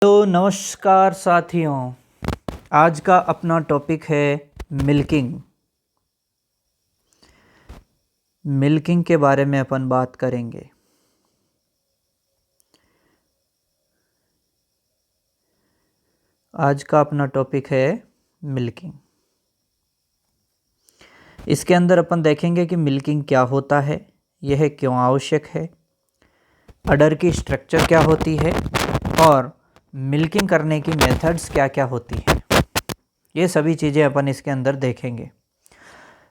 तो नमस्कार साथियों, आज का अपना टॉपिक है मिल्किंग। मिल्किंग के बारे में अपन बात करेंगे। आज का अपना टॉपिक है मिल्किंग। इसके अंदर अपन देखेंगे कि मिल्किंग क्या होता है, यह क्यों आवश्यक है, अडर की स्ट्रक्चर क्या होती है और मिल्किंग करने की मेथड्स क्या क्या होती हैं। ये सभी चीज़ें अपन इसके अंदर देखेंगे।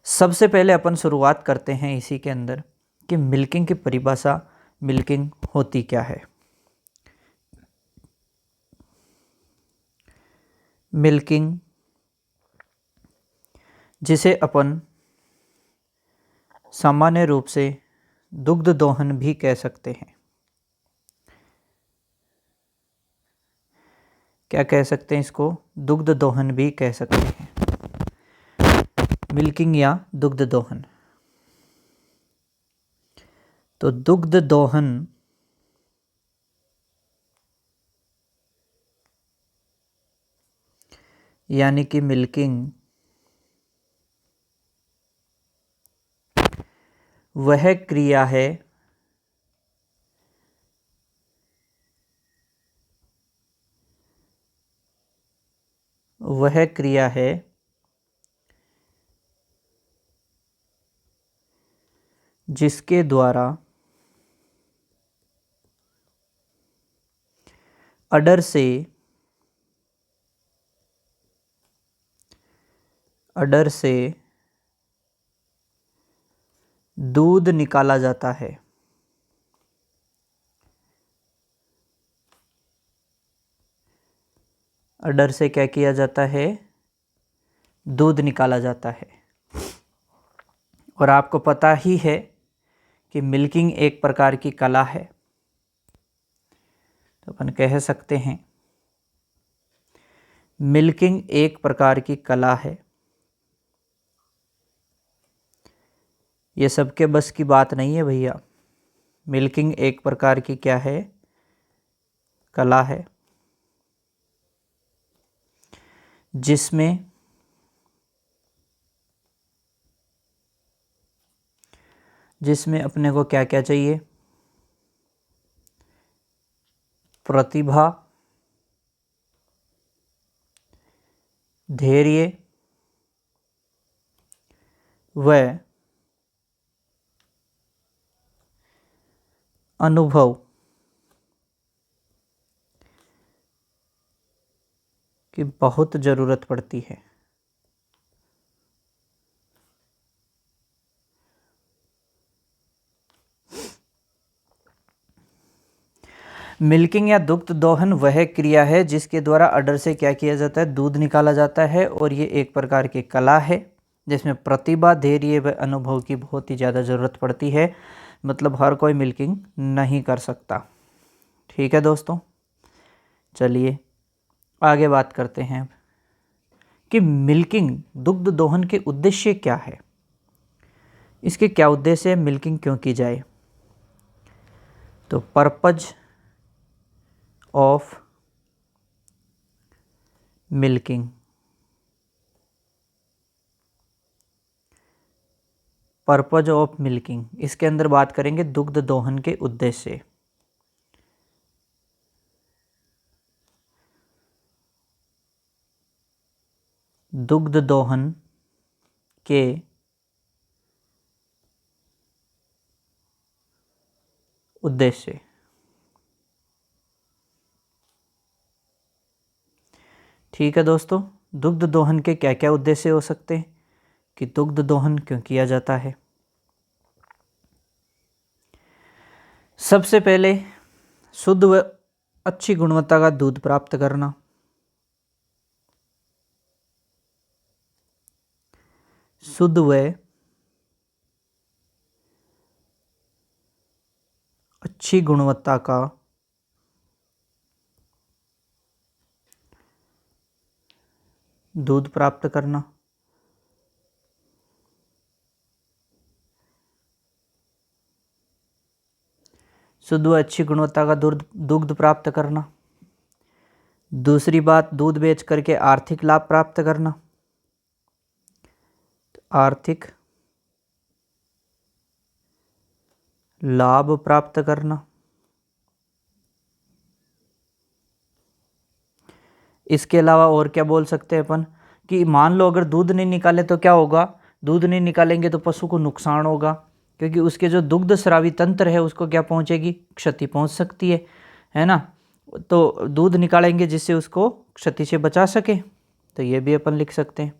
सबसे पहले अपन शुरुआत करते हैं इसी के अंदर कि मिल्किंग की परिभाषा, मिल्किंग होती क्या है। मिल्किंग, जिसे अपन सामान्य रूप से दुग्ध दोहन भी कह सकते हैं। क्या कह सकते हैं इसको? दुग्ध दोहन भी कह सकते हैं। मिल्किंग या दुग्ध दोहन। तो दुग्ध दोहन यानी कि मिल्किंग वह क्रिया है जिसके द्वारा अडर से दूध निकाला जाता है। अडर से क्या किया जाता है? दूध निकाला जाता है। और आपको पता ही है कि मिल्किंग एक प्रकार की कला है। तो अपन कह सकते हैं मिल्किंग एक प्रकार की कला है। ये सबके बस की बात नहीं है भैया। मिल्किंग एक प्रकार की क्या है? कला है, जिसमें अपने को क्या क्या चाहिए? प्रतिभा, धैर्य व अनुभव की बहुत ज़रूरत पड़ती है। मिल्किंग या दुग्ध दोहन वह क्रिया है जिसके द्वारा अडर से क्या किया जाता है? दूध निकाला जाता है। और ये एक प्रकार की कला है जिसमें प्रतिभा, धैर्य व अनुभव की बहुत ही ज़्यादा ज़रूरत पड़ती है। मतलब हर कोई मिल्किंग नहीं कर सकता। ठीक है दोस्तों, चलिए आगे बात करते हैं कि मिल्किंग, दुग्ध दोहन के उद्देश्य क्या है। इसके क्या उद्देश्य है, मिल्किंग क्यों की जाए? तो purpose of milking, purpose of milking, इसके अंदर बात करेंगे दुग्ध दोहन के उद्देश्य। दुग्ध दोहन के उद्देश्य। ठीक है दोस्तों, दुग्ध दोहन के क्या क्या उद्देश्य हो सकते हैं कि दुग्ध दोहन क्यों किया जाता है। सबसे पहले शुद्ध व अच्छी गुणवत्ता का दूध प्राप्त करना। शुद्ध व अच्छी गुणवत्ता का दूध प्राप्त करना। शुद्ध व अच्छी गुणवत्ता का दुग्ध प्राप्त करना। दूसरी बात, दूध बेच करके आर्थिक लाभ प्राप्त करना, आर्थिक लाभ प्राप्त करना। इसके अलावा और क्या बोल सकते हैं अपन कि मान लो अगर दूध नहीं निकाले तो क्या होगा, दूध नहीं निकालेंगे तो पशु को नुकसान होगा, क्योंकि उसके जो दुग्ध स्रावी तंत्र है उसको क्या पहुंचेगी, क्षति पहुंच सकती है ना। तो दूध निकालेंगे जिससे उसको क्षति से बचा सके। तो ये भी अपन लिख सकते हैं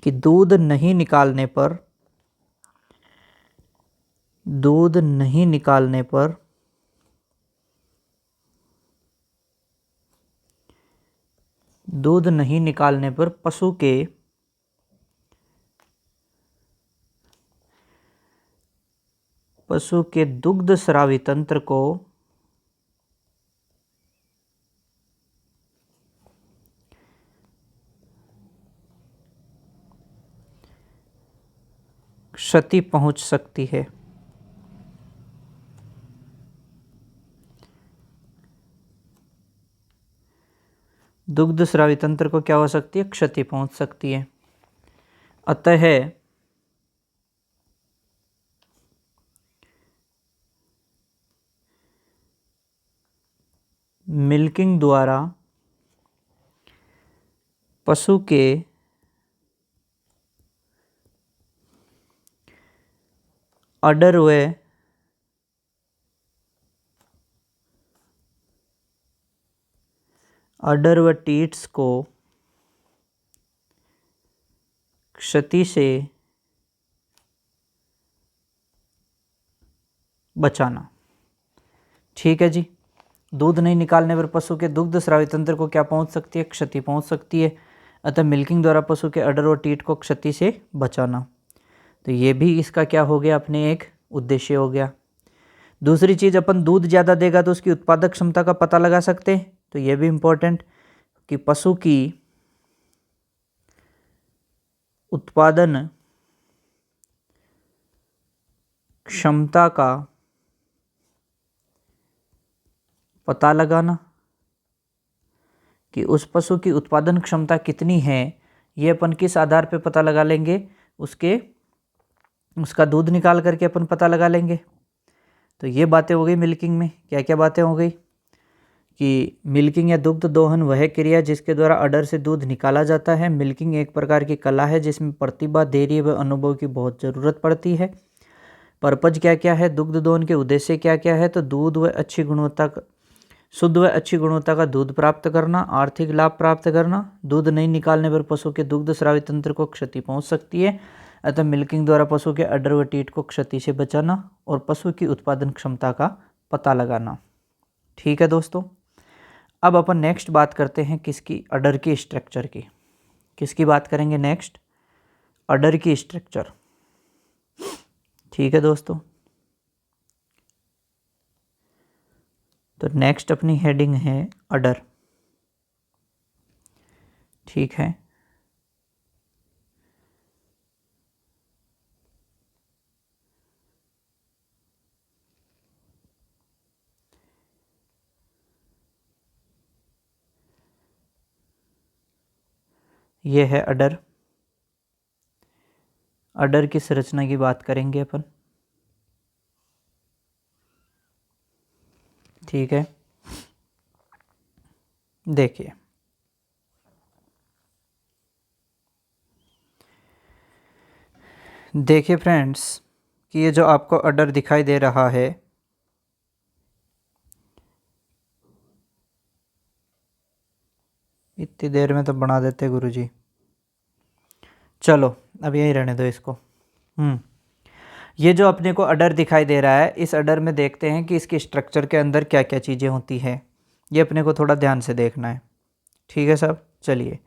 कि दूध नहीं निकालने पर, दूध नहीं निकालने पर दूध नहीं निकालने पर पशु के दुग्ध स्रावी तंत्र को क्षति पहुंच सकती है। दुग्ध स्रावी तंत्र को क्या हो सकती है, क्षति पहुंच सकती है। अतः मिल्किंग द्वारा पशु के अडर व टीट्स को क्षति से बचाना। ठीक है जी। दूध नहीं निकालने पर पशु के दुग्ध स्रावी तंत्र को क्या पहुंच सकती है, क्षति पहुंच सकती है। अतः मिल्किंग द्वारा पशु के अडर और टीट को क्षति से बचाना। तो ये भी इसका क्या हो गया, अपने एक उद्देश्य हो गया। दूसरी चीज़, अपन दूध ज़्यादा देगा तो उसकी उत्पादक क्षमता का पता लगा सकते हैं। तो ये भी इम्पोर्टेंट कि पशु की उत्पादन क्षमता का पता लगाना, कि उस पशु की उत्पादन क्षमता कितनी है, ये अपन किस आधार पे पता लगा लेंगे, उसका दूध निकाल करके अपन पता लगा लेंगे। तो ये बातें हो गई मिल्किंग में। क्या क्या बातें हो गई कि मिल्किंग या दुग्ध दोहन वह क्रिया जिसके द्वारा अडर से दूध निकाला जाता है। मिल्किंग एक प्रकार की कला है जिसमें प्रतिभा, धैर्य व अनुभव की बहुत ज़रूरत पड़ती है। पर्पज क्या क्या है, दुग्ध दोहन के उद्देश्य क्या क्या है, तो दूध व अच्छी गुणवत्ता का, शुद्ध व अच्छी गुणवत्ता का दूध प्राप्त करना, आर्थिक लाभ प्राप्त करना। दूध नहीं निकालने पर पशु के दुग्ध स्रावी तंत्र को क्षति पहुंच सकती है। अतः मिल्किंग द्वारा पशु के अडर व टीट को क्षति से बचाना और पशु की उत्पादन क्षमता का पता लगाना। ठीक है दोस्तों। अब अपन नेक्स्ट बात करते हैं किसकी, अडर की स्ट्रक्चर की। किसकी बात करेंगे नेक्स्ट, अडर की स्ट्रक्चर। ठीक है दोस्तों। तो नेक्स्ट अपनी हेडिंग है अडर। ठीक है। ये है अडर। अडर की संरचना की बात करेंगे अपन। ठीक है। देखिए, देखिए फ्रेंड्स कि ये जो आपको अडर दिखाई दे रहा है, इतनी देर में तो बना देते गुरुजी। चलो अब यहीं रहने दो इसको। ये जो अपने को अडर दिखाई दे रहा है, इस अडर में देखते हैं कि इसके स्ट्रक्चर के अंदर क्या क्या चीज़ें होती हैं। ये अपने को थोड़ा ध्यान से देखना है। ठीक है साहब। चलिए,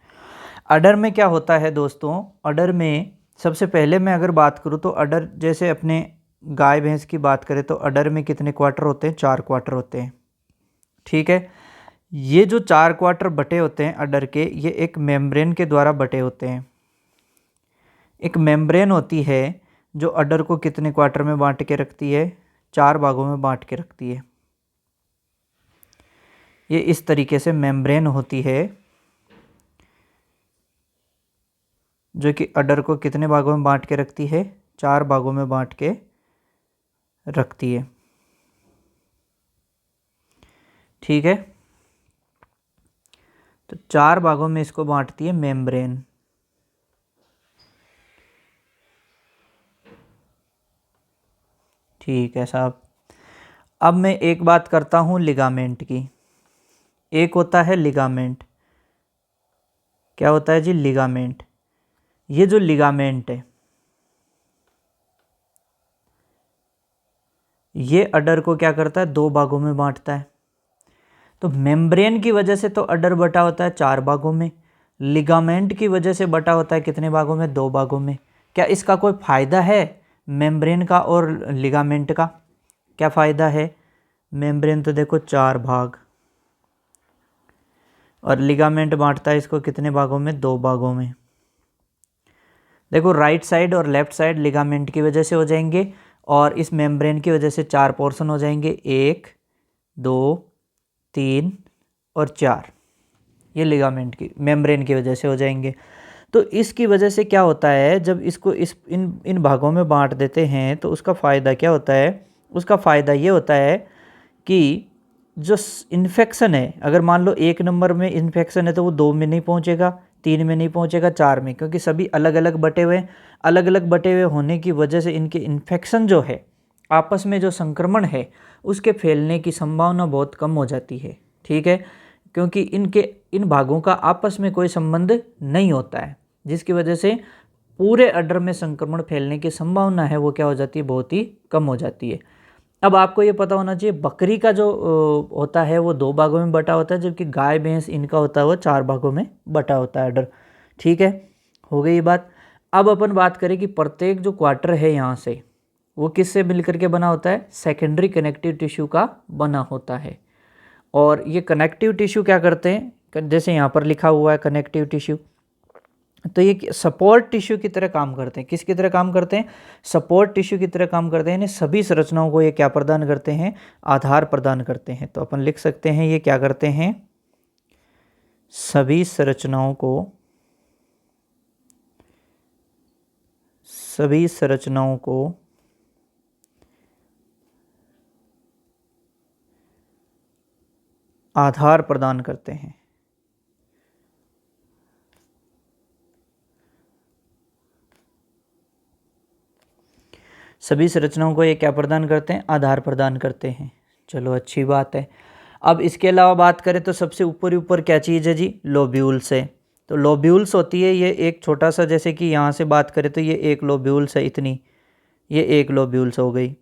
अडर में क्या होता है दोस्तों, अडर में सबसे पहले मैं अगर बात करूँ तो अडर, जैसे अपने गाय भैंस की बात करें तो अडर में कितने क्वार्टर होते हैं, 4 क्वार्टर होते हैं। ठीक है। ये जो 4 क्वार्टर बटे होते हैं अडर के, ये एक मेम्ब्रेन के द्वारा बटे होते हैं। एक मेम्ब्रेन होती है जो अडर को कितने क्वार्टर में बांट के रखती है, 4 भागों में बांट के रखती है। ये इस तरीके से मेम्ब्रेन होती है जो कि अडर को कितने भागों में बांट के रखती है, 4 भागों में बांट के रखती है। ठीक है, तो 4 भागों में इसको बांटती है मेम्ब्रेन। ठीक है साहब। अब मैं एक बात करता हूँ लिगामेंट की। एक होता है लिगामेंट, क्या होता है जी, लिगामेंट। ये जो लिगामेंट है ये अडर को क्या करता है, 2 भागों में बांटता है। तो मेम्ब्रेन की वजह से तो अडर बटा होता है 4 भागों में, लिगामेंट की वजह से बटा होता है कितने भागों में, 2 भागों में। क्या इसका कोई फ़ायदा है मेम्ब्रेन का और लिगामेंट का? क्या फ़ायदा है? मेम्ब्रेन तो देखो 4 भाग और लिगामेंट बांटता है इसको कितने भागों में, 2 भागों में। देखो राइट साइड और लेफ्ट साइड लिगामेंट की वजह से हो जाएंगे और इस मेम्ब्रेन की वजह से 4 पोर्शन हो जाएंगे, 1 2 3 और 4। ये लिगामेंट की मेम्ब्रेन की वजह से हो जाएंगे। तो इसकी वजह से क्या होता है, जब इसको इन भागों में बांट देते हैं तो उसका फ़ायदा क्या होता है? उसका फ़ायदा ये होता है कि जो इन्फेक्शन है, अगर मान लो 1 नंबर में इन्फेक्शन है तो वो 2 में नहीं पहुंचेगा, 3 में नहीं पहुंचेगा, 4 में, क्योंकि सभी अलग अलग बटे हुए होने की वजह से इनके इन्फेक्शन जो है, आपस में जो संक्रमण है उसके फैलने की संभावना बहुत कम हो जाती है। ठीक है, क्योंकि इन भागों का आपस में कोई संबंध नहीं होता है, जिसकी वजह से पूरे अडर में संक्रमण फैलने की संभावना है वो क्या हो जाती है, बहुत ही कम हो जाती है। अब आपको ये पता होना चाहिए बकरी का जो होता है वो 2 भागों में बटा होता है, जबकि गाय भैंस इनका होता है वो 4 भागों में बटा होता है अडर। ठीक है, हो गई बात। अब अपन बात करें कि प्रत्येक जो क्वार्टर है यहाँ से वो किससे मिलकर के बना होता है, सेकेंडरी कनेक्टिव टिश्यू का बना होता है। और ये कनेक्टिव टिश्यू क्या करते हैं, जैसे यहाँ पर लिखा हुआ है कनेक्टिव टिश्यू, तो ये सपोर्ट टिश्यू की तरह काम करते हैं। किसकी तरह काम करते हैं? सपोर्ट टिश्यू की तरह काम करते हैं। सभी संरचनाओं को ये क्या प्रदान करते हैं, आधार प्रदान करते हैं। तो अपन लिख सकते हैं ये क्या करते हैं, सभी संरचनाओं को आधार प्रदान करते हैं। सभी संरचनाओं को ये क्या प्रदान करते हैं, आधार प्रदान करते हैं। चलो अच्छी बात है। अब इसके अलावा बात करें तो सबसे ऊपर क्या चीज़ है जी, लोब्यूल्स है। तो लोब्यूल्स होती है ये एक छोटा सा, जैसे कि यहाँ से बात करें तो ये एक लोब्यूल्स है, इतनी, ये एक लोब्यूल्स हो गई।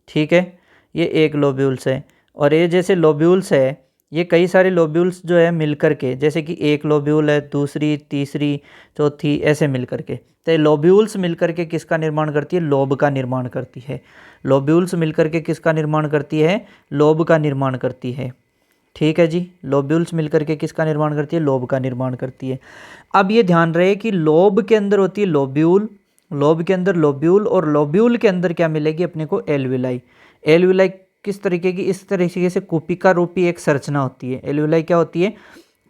ठीक है, ये एक लोब्यूल्स है। और ये जैसे लोब्यूल्स है ये कई सारे लोब्यूल्स जो है मिलकर के, जैसे कि एक लोब्यूल है, दूसरी, तीसरी, चौथी, ऐसे मिलकर के, तो लोब्यूल्स मिलकर के किसका निर्माण करती है, लोब का निर्माण करती है। लोब्यूल्स मिलकर के किसका निर्माण करती है, लोब का निर्माण करती है। ठीक है जी, लोब्यूल्स मिलकर के किसका निर्माण करती है, लोब का निर्माण करती है। अब ये ध्यान रहे कि लोब के अंदर होती है लोब्यूल, लोब के अंदर लोब्यूल, और लोब्यूल के अंदर क्या मिलेगी अपने को, एल्विलाई। एल्विलाई किस तरीके की, इस तरीके से कुपिका रूपी एक संरचना होती है। एल्विलाई क्या होती है,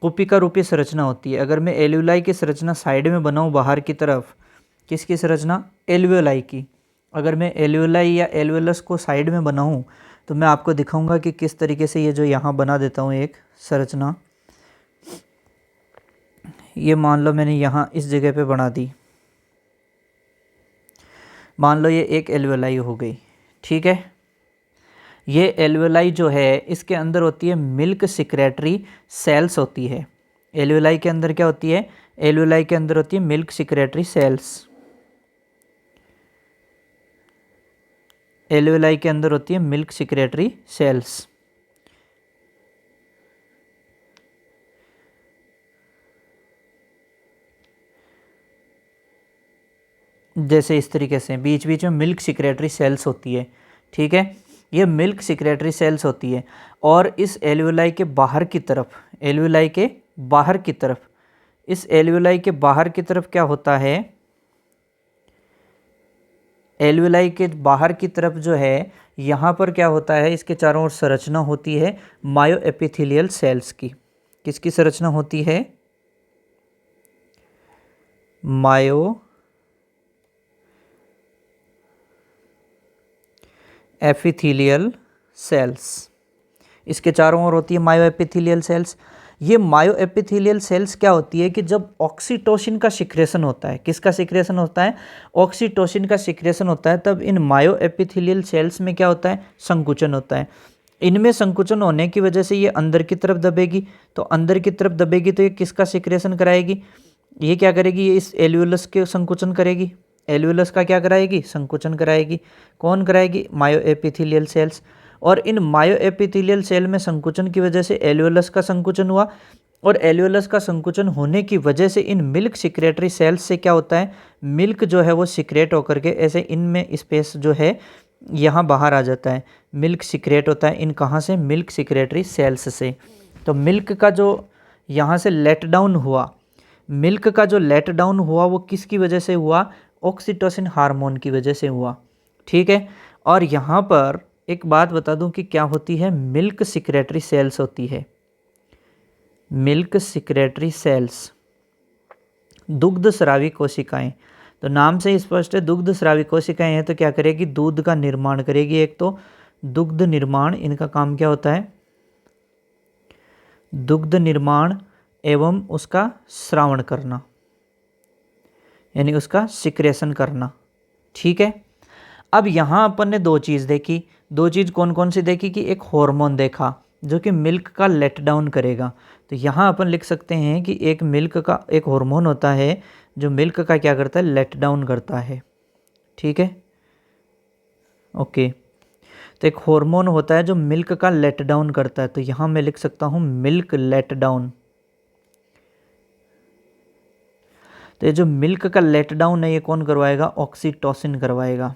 कुपिका रूपी संरचना होती है। अगर मैं एल्विलाई की संरचना साइड में बनाऊं बाहर की तरफ, किसकी संरचना, एल्वियोलाई की, अगर मैं एल्वियोलाई या एल्वियोलस को साइड में बनाऊं तो मैं आपको दिखाऊंगा कि किस तरीके से ये जो यहाँ बना देता हूँ एक संरचना, ये मान लो मैंने यहाँ इस जगह पे बना दी, मान लो ये एक एल्वियोलाई हो गई। ठीक है, ये एल्वियोलाई जो है इसके अंदर होती है मिल्क सिक्रेटरी सेल्स होती है। एल्वियोलाई के अंदर क्या होती है, एल्वियोलाई के अंदर होती है मिल्क सिक्रेटरी सेल्स। एल्वियोलाई के अंदर होती है मिल्क सिक्रेटरी सेल्स। जैसे इस तरीके से बीच बीच में मिल्क सिक्रेटरी सेल्स होती है। ठीक है, ये मिल्क सिक्रेटरी सेल्स होती है। और इस एल्वियोलाई के बाहर की तरफ, एल्वियोलाई के बाहर की तरफ, इस एल्वियोलाई के बाहर की तरफ क्या होता है, एल्विलाई के बाहर की तरफ जो है यहाँ पर क्या होता है, इसके चारों ओर संरचना होती है मायो एपिथेलियल सेल्स की। किसकी संरचना होती है? मायो एपिथेलियल सेल्स, इसके चारों ओर होती है मायो एपिथेलियल सेल्स। ये मायो एपिथेलियल सेल्स क्या होती है कि जब ऑक्सीटोसिन का सिक्रेशन होता है, किसका सिक्रेशन होता है? ऑक्सीटोसिन का सिक्रेशन होता है, तब इन मायो एपिथेलियल सेल्स में क्या होता है? संकुचन होता है। इनमें संकुचन होने की वजह से ये अंदर की तरफ दबेगी, तो अंदर की तरफ दबेगी तो ये किसका सिक्रेशन कराएगी? ये क्या करेगी? ये इस एल्वियोलस के संकुचन करेगी। एल्वियोलस का क्या कराएगी? संकुचन कराएगी। कौन कराएगी? मायो एपिथेलियल सेल्स। और इन मायो एपिथेलियल सेल में संकुचन की वजह से एल्वियोलस का संकुचन हुआ, और एल्वियोलस का संकुचन होने की वजह से इन मिल्क सिक्रेटरी सेल्स से क्या होता है? मिल्क जो है वो सिक्रेट होकर के ऐसे इनमें स्पेस जो है यहाँ बाहर आ जाता है। मिल्क सिक्रेट होता है इन कहाँ से? मिल्क सिक्रेटरी सेल्स से। तो मिल्क का जो यहाँ से लेट डाउन हुआ, मिल्क का जो लेट डाउन हुआ वो किसकी वजह से हुआ? ऑक्सीटोसिन हार्मोन की वजह से हुआ। ठीक है। और यहाँ पर एक बात बता दूं कि क्या होती है? मिल्क सिक्रेटरी सेल्स होती है। मिल्क सिक्रेटरी सेल्स दुग्ध स्रावी कोशिकाएं। तो नाम से ही स्पष्ट है, दुग्ध स्रावी कोशिकाएं हैं तो क्या करेगी? दूध का निर्माण करेगी। एक तो दुग्ध निर्माण, इनका काम क्या होता है? दुग्ध निर्माण एवं उसका स्रावण करना, यानी उसका सिक्रेशन करना। ठीक है। अब यहाँ अपन ने दो चीज़ देखी। दो चीज़ कौन कौन सी देखी? कि एक हार्मोन देखा जो कि मिल्क का लेट डाउन करेगा। तो यहाँ अपन लिख सकते हैं कि एक मिल्क का एक हार्मोन होता है जो मिल्क का क्या करता है? लेट डाउन करता है। ठीक है, ओके। तो एक हार्मोन होता है जो मिल्क का लेट डाउन करता है, तो यहाँ मैं लिख सकता हूँ मिल्क लेट डाउन। तो ये जो मिल्क का लेट डाउन है ये कौन करवाएगा? ऑक्सीटोसिन करवाएगा।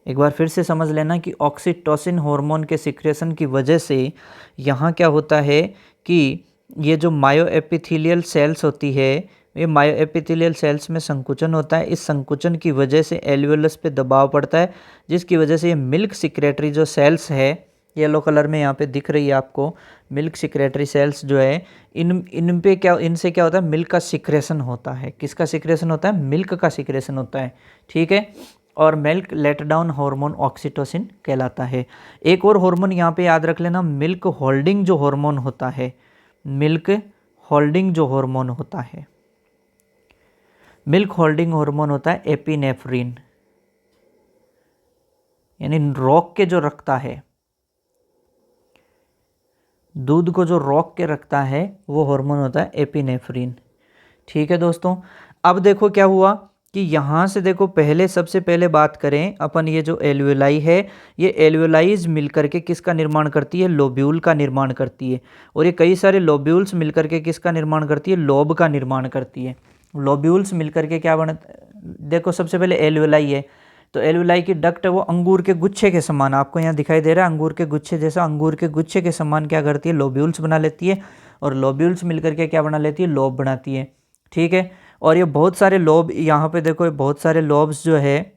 एक बार फिर से समझ लेना कि ऑक्सीटोसिन हार्मोन के सिक्रेशन की वजह से यहाँ क्या होता है कि ये जो मायो एपिथेलियल सेल्स होती है, ये मायो एपिथेलियल सेल्स में संकुचन होता है। इस संकुचन की वजह से एल्वियोलस पे दबाव पड़ता है, जिसकी वजह से ये मिल्क सिक्रेटरी जो सेल्स है, येलो कलर में यहाँ पे दिख रही है आपको, मिल्क सिक्रेटरी सेल्स जो है, इन पे क्या, इनसे क्या होता है? मिल्क का सिक्रेशन होता है। किसका सिक्रेशन होता है? मिल्क का सिक्रेशन होता है। ठीक है। और milk let down hormone oxytocin कहलाता है। एक और हार्मोन यहाँ पे याद रख लेना, मिल्क होल्डिंग जो हार्मोन होता है, मिल्क होल्डिंग जो हार्मोन होता है, मिल्क होल्डिंग हार्मोन होता है एपिनेफ्रिन, यानी रोक के जो रखता है, दूध को जो रोक के रखता है वो हार्मोन होता है एपिनेफ्रिन। ठीक है दोस्तों। अब देखो क्या हुआ कि यहाँ से देखो, पहले सबसे पहले बात करें अपन, ये जो एल्वियोलाई है, ये एल्वियोलाइज मिलकर के किसका निर्माण करती है? लोब्यूल का निर्माण करती है। और ये कई सारे लोब्यूल्स मिलकर के किसका निर्माण करती है? लोब का निर्माण करती है। लोब्यूल्स मिलकर के क्या बन, देखो सबसे पहले एल्वियोलाई है, तो एल्वियोलाई की डक्ट है वो अंगूर के गुच्छे के समान, आपको यहाँ दिखाई दे रहा है अंगूर के गुच्छे जैसा, अंगूर के गुच्छे के समान क्या करती है? लोब्यूल्स बना लेती है। और लोब्यूल्स मिलकर के क्या बना लेती है? लोब बनाती है। ठीक है। और ये बहुत सारे लोब, यहाँ पे देखो ये बहुत सारे लोब्स जो है,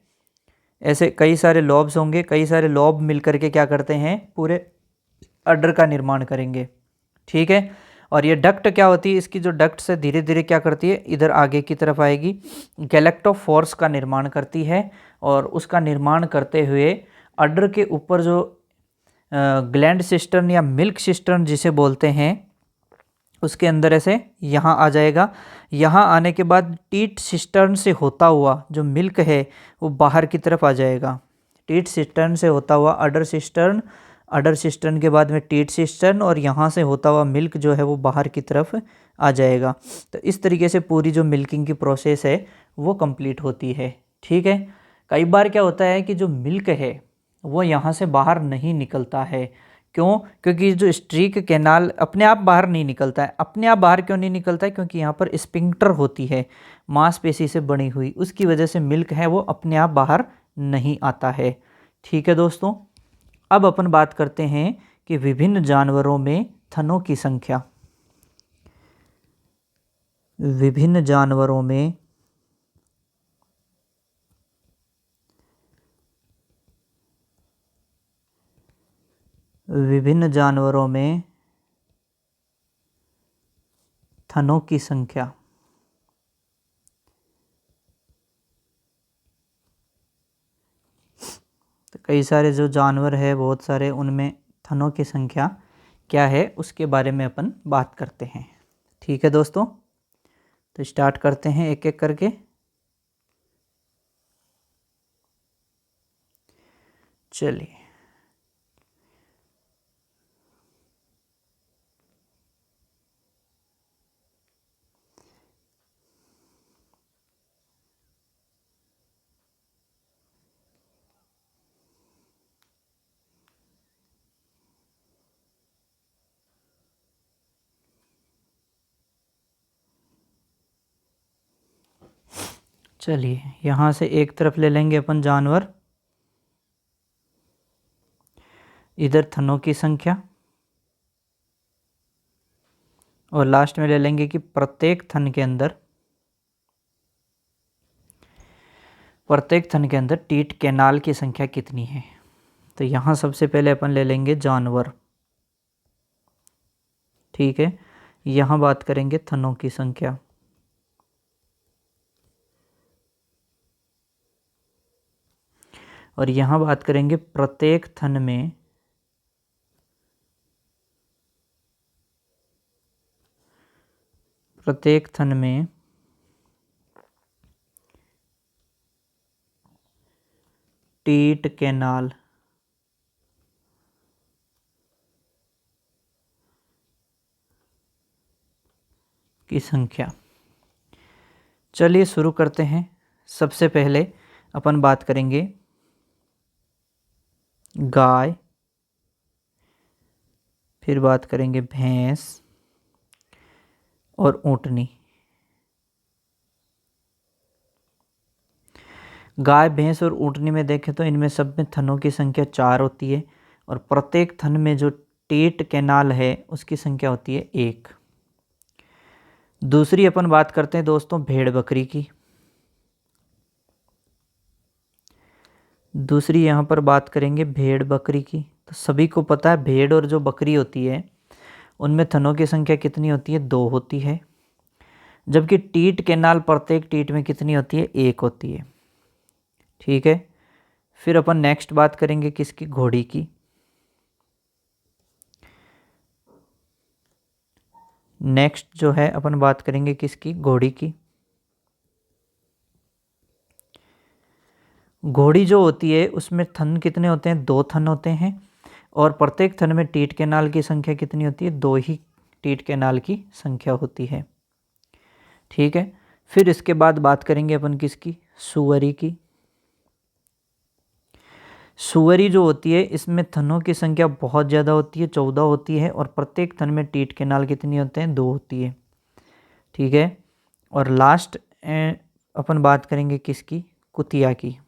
ऐसे कई सारे लोब्स होंगे, कई सारे लोब मिलकर के क्या करते हैं? पूरे अडर का निर्माण करेंगे। ठीक है। और ये डक्ट क्या होती है? इसकी जो डक्ट से धीरे धीरे क्या करती है? इधर आगे की तरफ आएगी, गैलेक्टोफोर्स का निर्माण करती है। और उसका निर्माण करते हुए अडर के ऊपर जो ग्लैंड सिस्टर्न या मिल्क सिस्टर्न जिसे बोलते हैं, उसके अंदर ऐसे यहाँ आ जाएगा। यहाँ आने के बाद टीट सिस्टर्न से होता हुआ जो मिल्क है वो बाहर की तरफ आ जाएगा। टीट सिस्टर्न से होता हुआ अडर सिस्टर्न, अडर सिस्टर्न के बाद में टीट सिस्टर्न, और यहाँ से होता हुआ मिल्क जो है वो बाहर की तरफ आ जाएगा। तो इस तरीके से पूरी जो मिल्किंग की प्रोसेस है वो कंप्लीट होती है। ठीक है। कई बार क्या होता है कि जो मिल्क है वो यहाँ से बाहर नहीं निकलता है। क्यों? क्योंकि जो स्ट्रीक कैनाल अपने आप बाहर नहीं निकलता है। अपने आप बाहर क्यों नहीं निकलता है? क्योंकि यहाँ पर स्पिंक्टर होती है मांसपेशी से बनी हुई, उसकी वजह से मिल्क है वो अपने आप बाहर नहीं आता है। ठीक है दोस्तों। अब अपन बात करते हैं कि विभिन्न जानवरों में थनों की संख्या। विभिन्न जानवरों में विभिन्न जानवरों में थनों की संख्या तो कई सारे जो जानवर है बहुत सारे, उनमें थनों की संख्या क्या है उसके बारे में अपन बात करते हैं। ठीक है दोस्तों, तो स्टार्ट करते हैं एक एक करके। चलिए, यहाँ से एक तरफ ले लेंगे अपन जानवर, इधर थनों की संख्या, और लास्ट में ले लेंगे कि प्रत्येक थन के अंदर टीट कैनाल की संख्या कितनी है। तो यहाँ सबसे पहले अपन ले लेंगे जानवर। ठीक है, यहाँ बात करेंगे थनों की संख्या। और यहाँ बात करेंगे प्रत्येक थन में टीट कैनाल की संख्या। चलिए शुरू करते हैं। सबसे पहले अपन बात करेंगे गाय, फिर बात करेंगे भैंस और ऊँटनी। गाय, भैंस और ऊँटनी में देखें तो इनमें सब में थनों की संख्या 4 होती है, और प्रत्येक थन में जो टीट कैनाल है उसकी संख्या होती है 1। दूसरी अपन बात करते हैं दोस्तों भेड़ बकरी की। दूसरी यहाँ पर बात करेंगे भेड़ बकरी की। तो सभी को पता है भेड़ और जो बकरी होती है उनमें थनों की संख्या कितनी होती है, 2 होती है, जबकि टीट कैनाल प्रत्येक टीट में कितनी होती है, 1 होती है। ठीक है, फिर अपन नेक्स्ट बात करेंगे किसकी, घोड़ी की। नेक्स्ट जो है अपन बात करेंगे किसकी, घोड़ी की। घोड़ी जो होती है उसमें थन कितने होते हैं, 2 थन होते हैं, और प्रत्येक थन में टीट कैनाल की संख्या कितनी होती है, 2 ही टीट कैनाल की संख्या होती है। ठीक है, फिर इसके बाद बात करेंगे अपन किसकी, सुअरी की। सुअरी जो होती है इसमें थनों की संख्या बहुत ज़्यादा होती है, 14 होती है, और प्रत्येक थन में टीट कैनाल कितनी होते हैं, 2 होती है। ठीक है, और लास्ट अपन बात करेंगे किसकी, कुतिया की।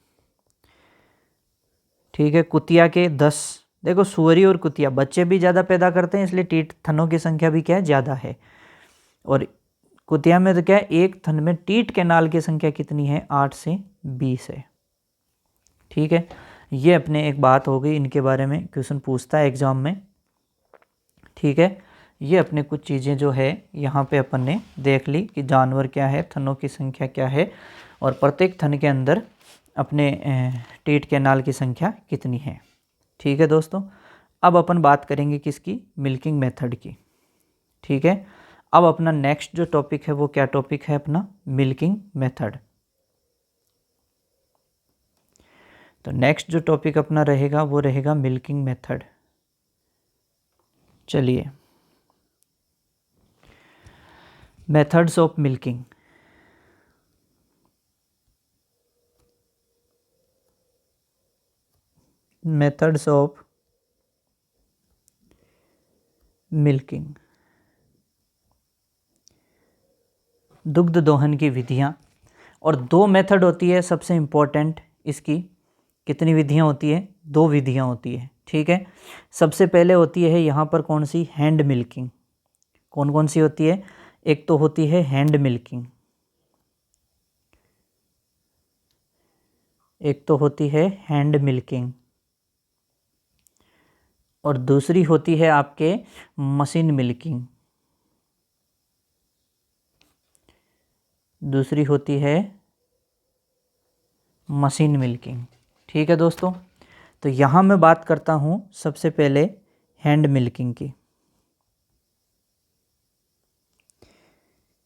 ठीक है, कुतिया के 10, देखो सुअरी और कुतिया बच्चे भी ज़्यादा पैदा करते हैं, इसलिए टीट थनों की संख्या भी क्या है, ज़्यादा है। और कुतिया में तो क्या है, एक थन में टीट कैनाल की संख्या कितनी है, 8 से 20 है। ठीक है, ये अपने एक बात हो गई, इनके बारे में क्वेश्चन पूछता है एग्जाम में। ठीक है, ये अपने कुछ चीज़ें जो है यहाँ पे अपन ने देख ली कि जानवर क्या है, थनों की संख्या क्या है, और प्रत्येक थन के अंदर अपने टीट कैनाल की संख्या कितनी है। ठीक है दोस्तों, अब अपन बात करेंगे किसकी, मिल्किंग मेथड की। ठीक है, अब अपना नेक्स्ट जो टॉपिक है वो क्या टॉपिक है अपना, मिल्किंग मेथड। तो नेक्स्ट जो टॉपिक अपना रहेगा वो रहेगा मिल्किंग मेथड। चलिए, methods of milking. Methods of milking, दुग्ध दोहन की विधियां। और 2 मेथड होती है सबसे इम्पोर्टेंट इसकी। कितनी विधियां होती है, 2 विधियां होती है। ठीक है, सबसे पहले होती है यहाँ पर कौन सी, हैंड मिल्किंग। कौन कौन सी होती है, एक तो होती है हैंड मिल्किंग, एक तो होती है हैंड मिल्किंग, और दूसरी होती है आपके मशीन मिल्किंग। दूसरी होती है मशीन मिल्किंग। ठीक है दोस्तों, तो यहाँ मैं बात करता हूँ सबसे पहले हैंड मिल्किंग की,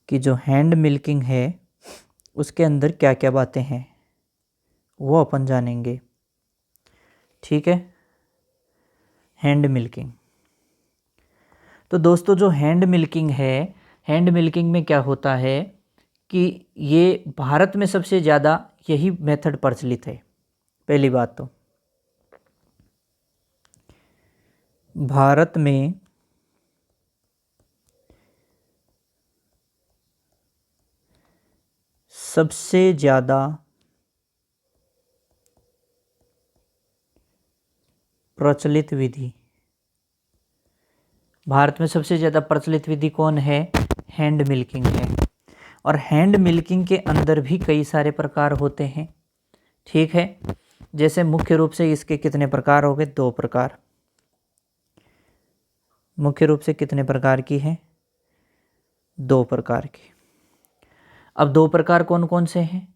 कि जो हैंड मिल्किंग है उसके अंदर क्या क्या बातें हैं वो अपन जानेंगे। ठीक है, हैंड मिल्किंग। तो दोस्तों जो हैंड मिल्किंग है, हैंड मिल्किंग में क्या होता है कि ये भारत में सबसे ज़्यादा यही मेथड प्रचलित है। पहली बात तो भारत में सबसे ज़्यादा प्रचलित विधि, भारत में सबसे ज़्यादा प्रचलित विधि कौन है? हैंड मिल्किंग है। और हैंड मिल्किंग के अंदर भी कई सारे प्रकार होते हैं। ठीक है, जैसे मुख्य रूप से इसके कितने प्रकार हो गए? 2 प्रकार। मुख्य रूप से कितने प्रकार की है? 2 प्रकार की। अब 2 प्रकार कौन कौन से हैं?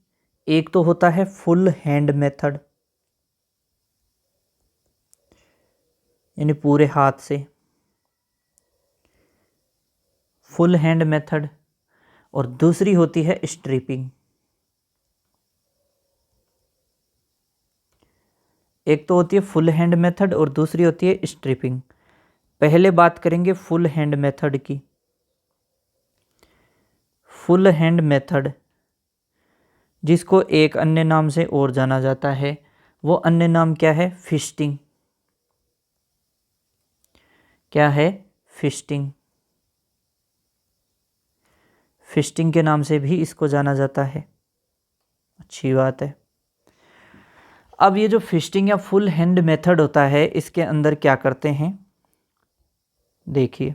एक तो होता है फुल हैंड मेथड, यानी पूरे हाथ से, फुल हैंड मेथड। और दूसरी होती है स्ट्रिपिंग। एक तो होती है फुल हैंड मेथड और दूसरी होती है स्ट्रिपिंग। पहले बात करेंगे फुल हैंड मेथड की। फुल हैंड मेथड, जिसको एक अन्य नाम से और जाना जाता है, वो अन्य नाम क्या है? फिस्टिंग। क्या है? फिस्टिंग। फिस्टिंग के नाम से भी इसको जाना जाता है। अच्छी बात है। अब ये जो फिस्टिंग या फुल हैंड मेथड होता है, इसके अंदर क्या करते हैं देखिए,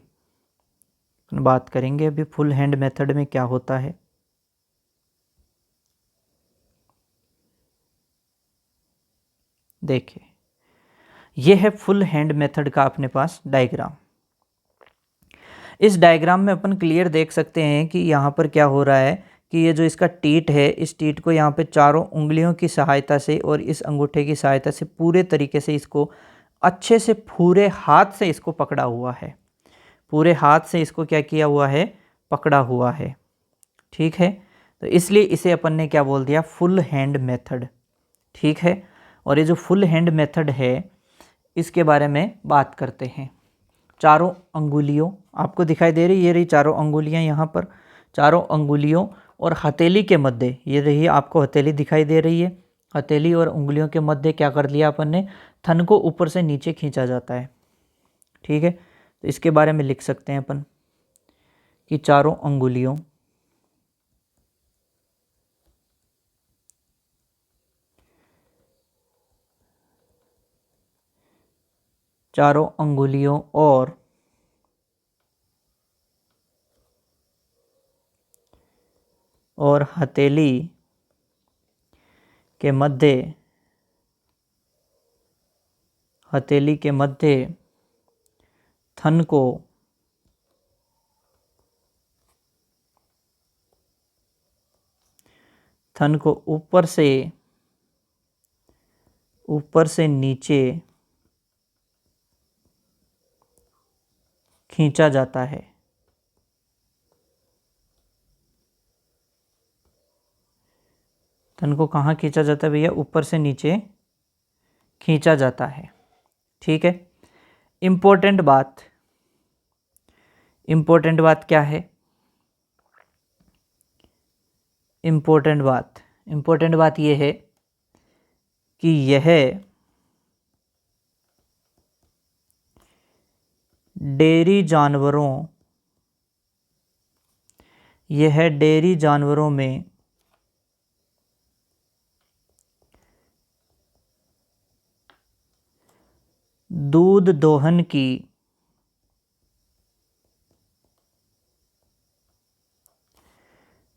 बात करेंगे अभी फुल हैंड मेथड में क्या होता है। देखिए, यह है फुल हैंड मेथड का अपने पास डायग्राम। इस डायग्राम में अपन क्लियर देख सकते हैं कि यहाँ पर क्या हो रहा है कि ये जो इसका टीट है, इस टीट को यहाँ पे चारों उंगलियों की सहायता से और इस अंगूठे की सहायता से पूरे तरीके से इसको अच्छे से पूरे हाथ से इसको पकड़ा हुआ है। पूरे हाथ से इसको क्या किया हुआ है? पकड़ा हुआ है। ठीक है, तो इसलिए इसे अपन ने क्या बोल दिया? Full hand method. ठीक है, और ये जो फुल हैंड मेथड है इसके बारे में बात करते हैं। चारों अंगुलियों आपको दिखाई दे रही, ये रही चारों अंगुलियां यहाँ पर। चारों अंगुलियों और हथेली के मध्य, ये रही आपको हथेली दिखाई दे रही है। हथेली और उंगलियों के मध्य क्या कर लिया अपन ने? थन को ऊपर से नीचे खींचा जाता है। ठीक है, तो इसके बारे में लिख सकते हैं अपन कि चारों अंगुलियों और हथेली के मध्य थन को ऊपर से नीचे खींचा जाता है। थन को कहाँ खींचा जाता है भैया? ऊपर से नीचे खींचा जाता है। ठीक है, इम्पोर्टेंट बात क्या है? इम्पोर्टेंट बात यह है कि यह डेयरी जानवरों में दूध दोहन की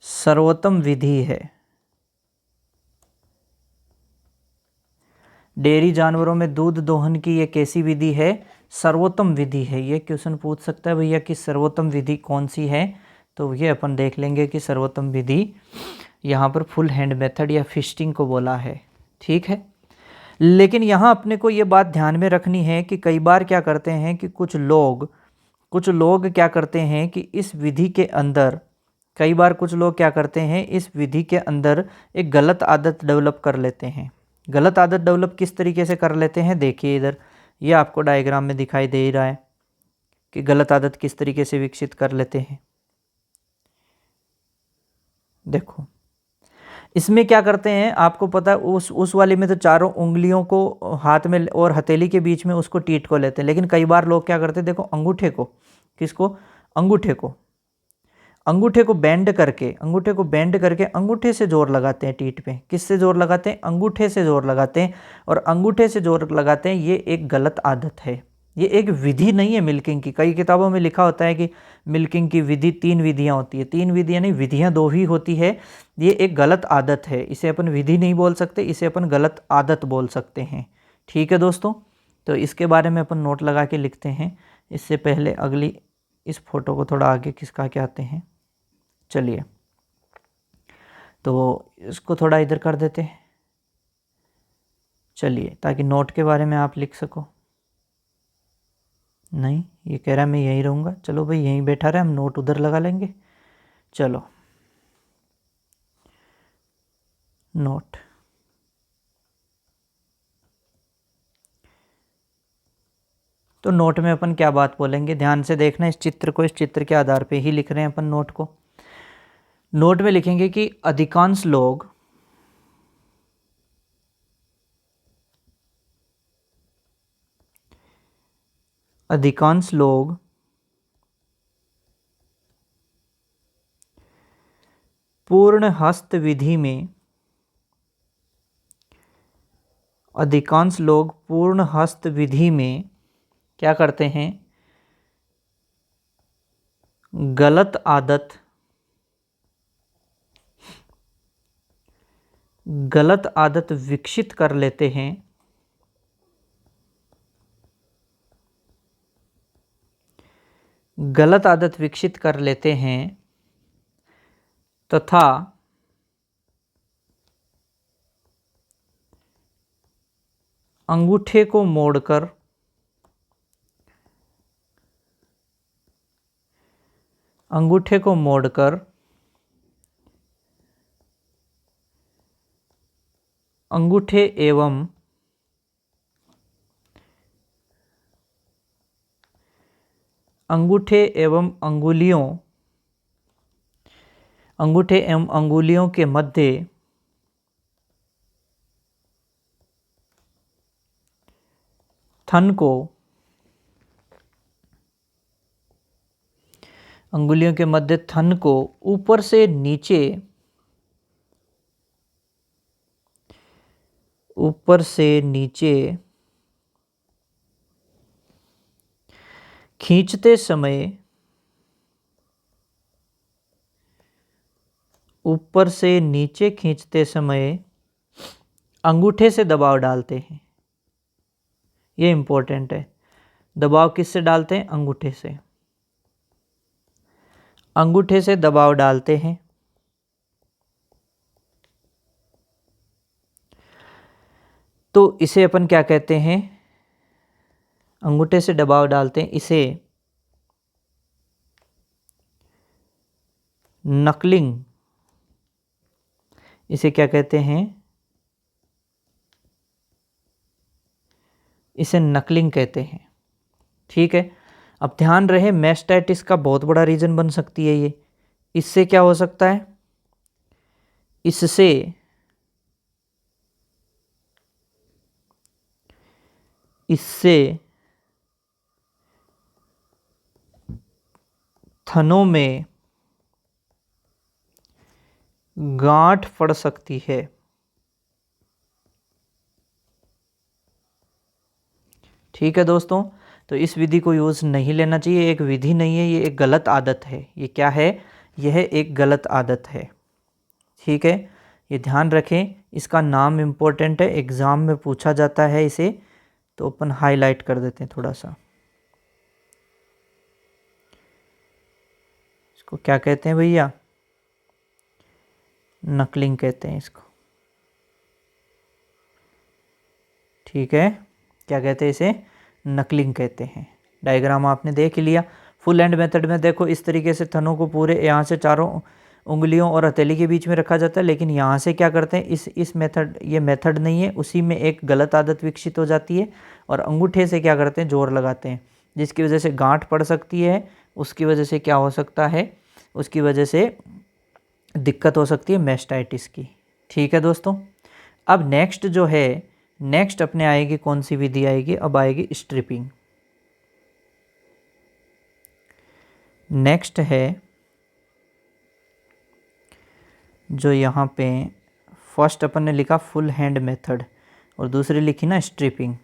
सर्वोत्तम विधि है। डेयरी जानवरों में दूध दोहन की ये कैसी विधि है? सर्वोत्तम विधि है। ये क्वेश्चन पूछ सकता है भैया कि सर्वोत्तम विधि कौन सी है, तो ये अपन देख लेंगे कि सर्वोत्तम विधि यहाँ पर फुल हैंड मेथड या फिस्टिंग को बोला है। ठीक है, लेकिन यहाँ अपने को ये बात ध्यान में रखनी है कि कई बार क्या करते हैं कि कुछ लोग क्या करते हैं कि इस विधि के अंदर, कई बार कुछ लोग क्या करते हैं इस विधि के अंदर एक गलत आदत डेवलप कर लेते हैं। गलत आदत डेवलप किस तरीके से कर लेते हैं, देखिए इधर ये आपको डायग्राम में दिखाई दे रहा है कि गलत आदत किस तरीके से विकसित कर लेते हैं। देखो इसमें क्या करते हैं, आपको पता है उस वाले में तो चारों उंगलियों को हाथ में और हथेली के बीच में उसको टीट को लेते हैं, लेकिन कई बार लोग क्या करते हैं, देखो अंगूठे को, किसको, अंगूठे को बेंड करके अंगूठे से जोर लगाते हैं टीट पे। किससे जोर लगाते हैं, अंगूठे से जोर लगाते हैं, और अंगूठे से जोर लगाते हैं। ये एक गलत आदत है, ये एक विधि नहीं है मिल्किंग की। कई किताबों में लिखा होता है कि मिल्किंग की विधि 3 विधियां होती है। 3 विधियां नहीं, विधियां 2 ही होती है। ये एक गलत आदत है, इसे अपन विधि नहीं बोल सकते, इसे अपन गलत आदत बोल सकते हैं। ठीक है दोस्तों, तो इसके बारे में अपन नोट लगा के लिखते हैं। इससे पहले अगली इस फोटो को थोड़ा आगे खिसका के आते हैं। चलिए, तो इसको थोड़ा इधर कर देते हैं। चलिए, ताकि नोट के बारे में आप लिख सको। नहीं, ये कह रहा है मैं यहीं रहूँगा। चलो भाई, यहीं बैठा रहे, हम नोट उधर लगा लेंगे। चलो, नोट, तो नोट में अपन क्या बात बोलेंगे, ध्यान से देखना इस चित्र को। इस चित्र के आधार पे ही लिख रहे हैं अपन नोट को। नोट में लिखेंगे कि अधिकांश लोग पूर्ण हस्त विधि में, अधिकांश लोग पूर्ण हस्त विधि में क्या करते हैं, गलत आदत विकसित कर लेते हैं। गलत आदत विकसित कर लेते हैं तथा अंगूठे को मोड़कर अंगूठे एवं अंगुलियों के मध्य थन को, अंगुलियों के मध्य थन को ऊपर से नीचे खींचते समय, ऊपर से नीचे खींचते समय अंगूठे से दबाव डालते हैं। ये इंपॉर्टेंट है। दबाव किससे डालते हैं, अंगूठे से दबाव डालते हैं। तो इसे अपन क्या कहते हैं, अंगूठे से दबाव डालते हैं, इसे नकलिंग, इसे क्या कहते हैं, इसे नकलिंग कहते हैं। ठीक है, अब ध्यान रहे मैस्टाइटिस का बहुत बड़ा रीजन बन सकती है ये। इससे क्या हो सकता है, इससे थनों में गांठ पड़ सकती है। ठीक है दोस्तों, तो इस विधि को यूज़ नहीं लेना चाहिए। एक विधि नहीं है, ये एक गलत आदत है। ये क्या है, यह एक गलत आदत है। ठीक है, ये ध्यान रखें, इसका नाम इम्पोर्टेंट है, एग्ज़ाम में पूछा जाता है इसे, तो अपन हाईलाइट कर देते हैं थोड़ा सा। इसको क्या कहते हैं भैया? नकलिंग कहते हैं इसको। ठीक है, क्या कहते हैं इसे? नकलिंग कहते हैं। डायग्राम आपने देख लिया। फुल हैंड मेथड में देखो इस तरीके से थनों को पूरे यहाँ से चारों उंगलियों और हथेली के बीच में रखा जाता है, लेकिन यहाँ से क्या करते हैं, इस मेथड, ये मेथड नहीं है, उसी में एक गलत आदत विकसित हो जाती है और अंगूठे से क्या करते हैं, जोर लगाते हैं, जिसकी वजह से गांठ पड़ सकती है। उसकी वजह से क्या हो सकता है, उसकी वजह से दिक्कत हो सकती है मैस्टाइटिस की। ठीक है दोस्तों, अब नेक्स्ट जो है, नेक्स्ट अपने आएगी कौन सी विधि आएगी? अब आएगी स्ट्रिपिंग। नेक्स्ट है जो यहाँ पे फर्स्ट अपन ने लिखा फुल हैंड मेथड और दूसरी लिखी ना स्ट्रिपिंग,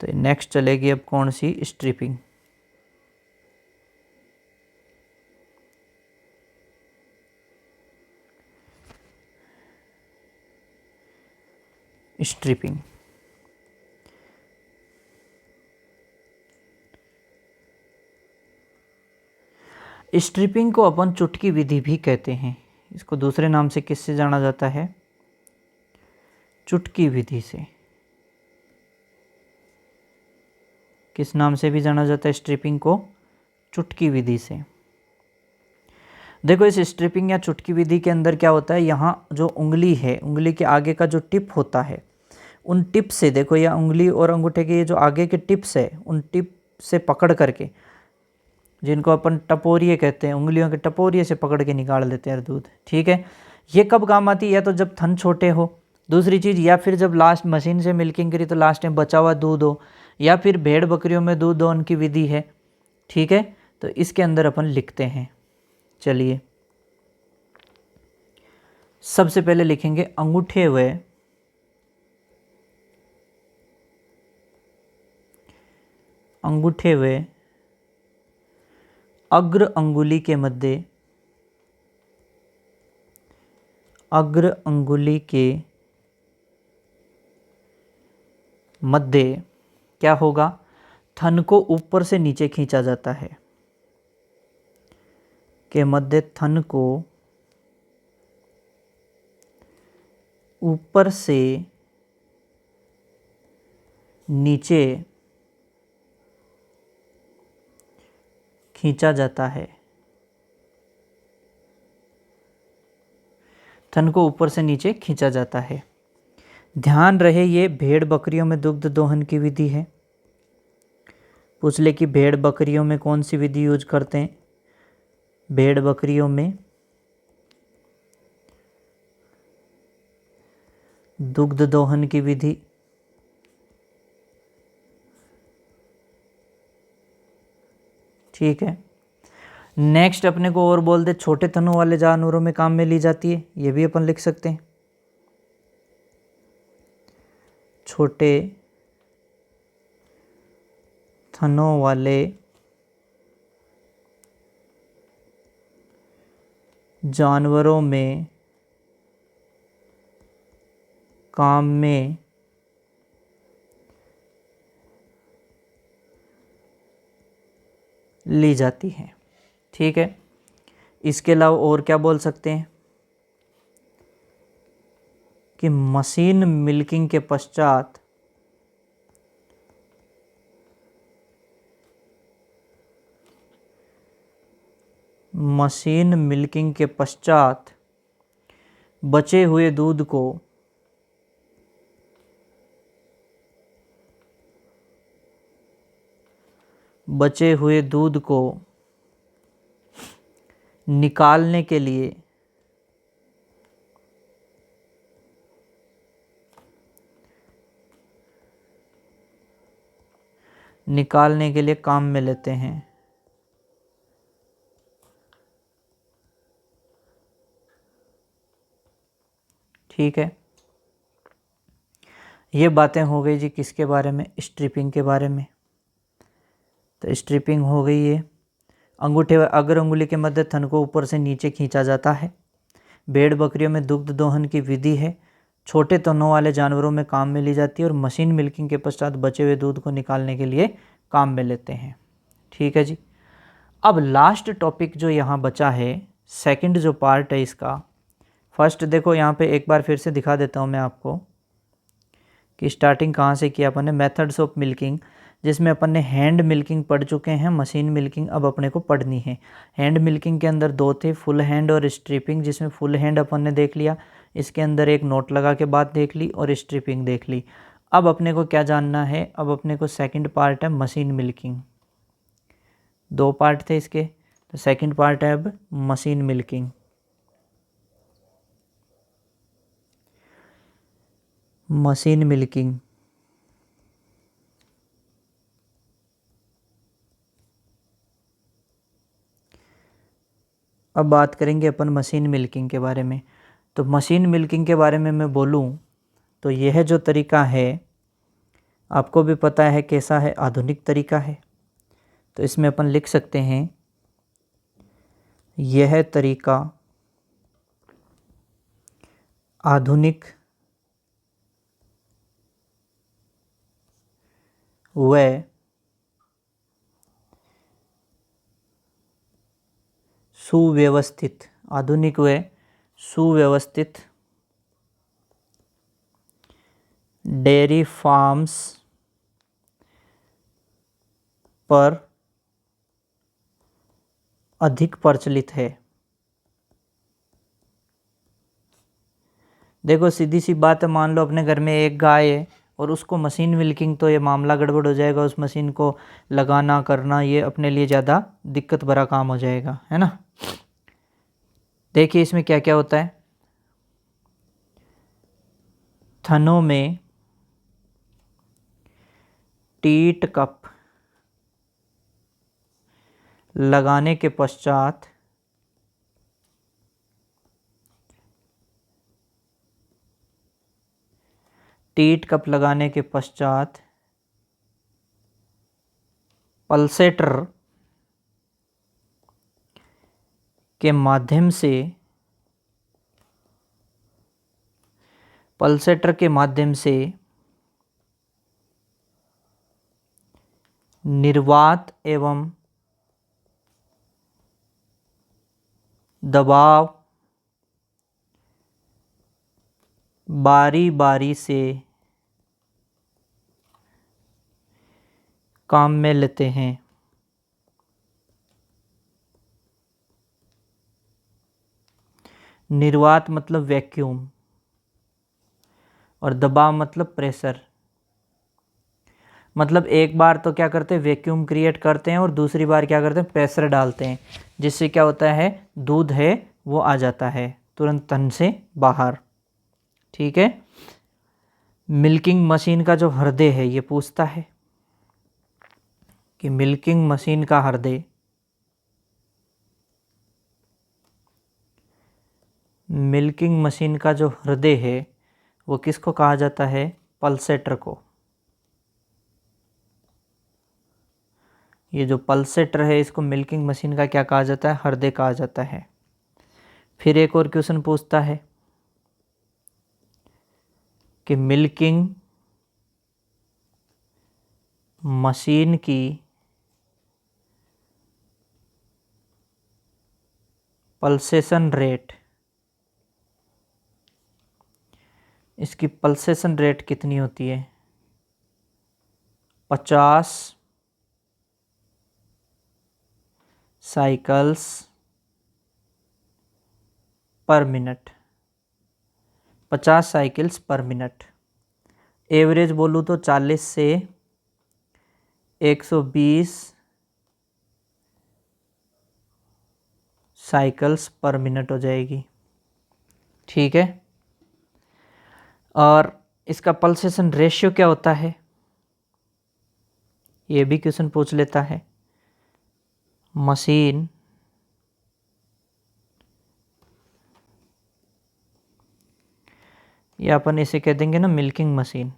तो नेक्स्ट चलेगी अब कौन सी? स्ट्रिपिंग। स्ट्रिपिंग स्ट्रिपिंग को अपन चुटकी विधि भी कहते हैं। इसको दूसरे नाम से किससे जाना जाता है? चुटकी विधि से। किस नाम से भी जाना जाता है स्ट्रिपिंग को? चुटकी विधि से। देखो इस स्ट्रिपिंग या चुटकी विधि के अंदर क्या होता है, यहाँ जो उंगली है, उंगली के आगे का जो टिप होता है, उन टिप से देखो, या उंगली और अंगूठे के जो आगे के टिप्स है, उन टिप से पकड़ करके, जिनको अपन टपोरिये कहते हैं, उंगलियों के टपोरिये से पकड़ के निकाल देते हैं दूध। ठीक है, ये कब काम आती है? या तो जब थन छोटे हो, दूसरी चीज़, या फिर जब लास्ट मशीन से मिल्किंग करी तो लास्ट में बचा हुआ दूध हो, या फिर भेड़ बकरियों में दूध दोहन की विधि है। ठीक है, तो इसके अंदर अपन लिखते हैं। चलिए सबसे पहले लिखेंगे अंगूठे व अग्र अंगुली के मध्य, अग्र अंगुली के मध्य क्या होगा? थन को ऊपर से नीचे खींचा जाता है, के मध्य थन को ऊपर से नीचे खींचा जाता है। थन को ऊपर से नीचे खींचा जाता है। ध्यान रहे ये भेड़ बकरियों में दुग्ध दोहन की विधि है। पूछ ले कि भेड़ बकरियों में कौन सी विधि यूज करते हैं? भेड़ बकरियों में दुग्ध दोहन की विधि। ठीक है, नेक्स्ट अपने को और बोल दे, छोटे थनों वाले जानवरों में काम में ली जाती है, ये भी अपन लिख सकते हैं। छोटे थनों वाले जानवरों में काम में ली जाती है। ठीक है, इसके अलावा और क्या बोल सकते हैं कि मशीन मिल्किंग के पश्चात बचे हुए दूध को निकालने के लिए काम में लेते हैं। ठीक है, ये बातें हो गई जी किसके बारे में? स्ट्रिपिंग के बारे में। तो स्ट्रिपिंग हो गई है, अंगूठे व अग्र अंगुली के मध्य थन को ऊपर से नीचे खींचा जाता है। भेड़ बकरियों में दुग्ध दोहन की विधि है। छोटे तनों वाले जानवरों में काम में ली जाती है और मशीन मिल्किंग के पश्चात बचे हुए दूध को निकालने के लिए काम में लेते हैं। ठीक है जी, अब लास्ट टॉपिक जो यहाँ बचा है, सेकंड जो पार्ट है इसका, फर्स्ट देखो यहाँ पे एक बार फिर से दिखा देता हूँ मैं आपको कि स्टार्टिंग कहाँ से किया अपन ने, मेथड्स ऑफ मिल्किंग, जिसमें अपन ने हैंड मिल्किंग पढ़ चुके हैं, मशीन मिल्किंग अब अपने को पढ़नी है। हैंड मिल्किंग के अंदर दो थे, फुल हैंड और स्ट्रिपिंग, जिसमें फुल हैंड अपन ने देख लिया, इसके अंदर एक नोट लगा के बात देख ली, और स्ट्रिपिंग देख ली। अब अपने को क्या जानना है, अब अपने को सेकंड पार्ट है मशीन मिल्किंग। दो पार्ट थे इसके, तो सेकंड पार्ट है अब मशीन मिल्किंग। मशीन मिल्किंग, अब बात करेंगे अपन मशीन मिल्किंग के बारे में। तो मशीन मिल्किंग के बारे में मैं बोलूं तो यह जो तरीका है आपको भी पता है कैसा है, आधुनिक तरीका है। तो इसमें अपन लिख सकते हैं यह तरीका आधुनिक व सुव्यवस्थित, आधुनिक व सुव्यवस्थित डेयरी फार्म्स पर अधिक प्रचलित है। देखो सीधी सी बात है, मान लो अपने घर में एक गाय है और उसको मशीन मिल्किंग, तो ये मामला गड़बड़ हो जाएगा, उस मशीन को लगाना करना ये अपने लिए ज़्यादा दिक्कत भरा काम हो जाएगा, है ना। देखिए इसमें क्या क्या होता है, थनों में टीट कप लगाने के पश्चात पल्सेटर के माध्यम से निर्वात एवं दबाव बारी बारी से काम में लेते हैं। निर्वात मतलब वैक्यूम, और दबाव मतलब प्रेशर। मतलब एक बार तो क्या करते हैं, वैक्यूम क्रिएट करते हैं, और दूसरी बार क्या करते हैं, प्रेशर डालते हैं, जिससे क्या होता है, दूध है वो आ जाता है तुरंत तन से बाहर। ठीक है। मिल्किंग मशीन का जो हृदय है, ये पूछता है कि मिल्किंग मशीन का हृदय, मिल्किंग मशीन का जो हृदय है वो किसको कहा जाता है, पल्सेटर को। ये जो पल्सेटर है इसको मिल्किंग मशीन का क्या कहा जाता है, हृदय कहा जाता है। फिर एक और क्वेश्चन पूछता है कि मिल्किंग मशीन की पल्सेशन रेट, इसकी पल्सेशन रेट कितनी होती है, 50 साइकिल्स पर मिनट, 50 साइकिल्स पर मिनट। एवरेज बोलूँ तो 40 से 120 साइकिल्स पर मिनट हो जाएगी। ठीक है। और इसका पल्सेशन रेशियो क्या होता है, ये भी क्वेश्चन पूछ लेता है। मशीन या अपन इसे कह देंगे ना मिल्किंग मशीन,